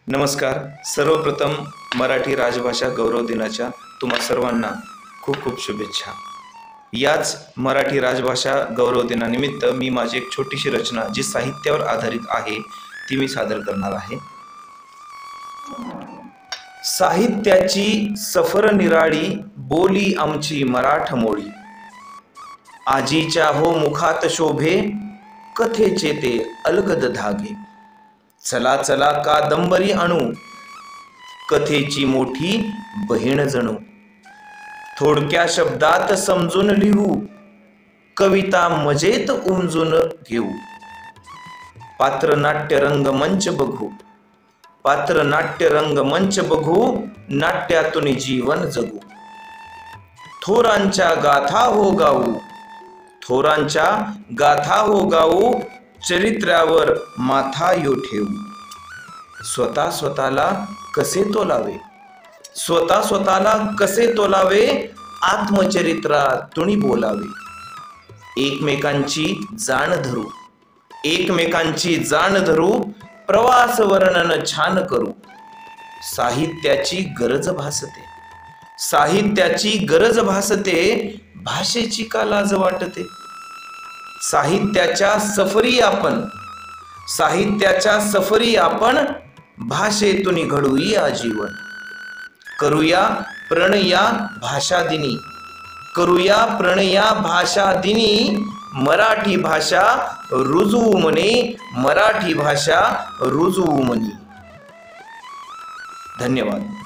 नमस्कार. सर्वप्रथम मराठी राजभाषा गौरव दिनाच्या तुम्हा सर्वांना खूप खूप शुभेच्छा. याच मराठी राजभाषा गौरव दिनानिमित्त मी माझी एक छोटीशी रचना जी साहित्यावर आधारित आहे ती मी सादर करणार आहे. साहित्याची सफर निराळी बोली आमची मराठमोळी, आजीच्या हो मुखात शोभे कथेचे ते अलगद धागे. चला चला कादंबरी आणू कथेची मोठी बहीण जणू, थोडक्या शब्दात समजून लिहू कविता मजेत उमजून घेऊ. पात्रनाट्य रंगमंच बघू, पात्रनाट्य रंगमंच बघू, नाट्यातून जीवन जगू. थोरांच्या गाथा हो गाऊ, थोरांच्या गाथा हो गाऊ, चरित्र्यावर माथा यो ठेवू. स्वतः स्वतःला कसे तोलावे, स्वतः स्वतःला कसे तोलावे, आत्मचरित्रातून बोलावे. एकमेकांची जाण धरू, एकमेकांची जाण धरू, प्रवास वर्णन छान करू. साहित्याची गरज भासते, साहित्याची गरज भासते, भाषेची का लाज वाटते. साहित्याच्या सफरी आपण, साहित्याच्या सफरी आपण, भाषेतून घडूया जीवन. करूया प्रणया भाषा दिनी, करूया प्रणया भाषा दिनी, मराठी भाषा रुजवू म्हणे, मराठी भाषा रुजवू म्हणे. धन्यवाद.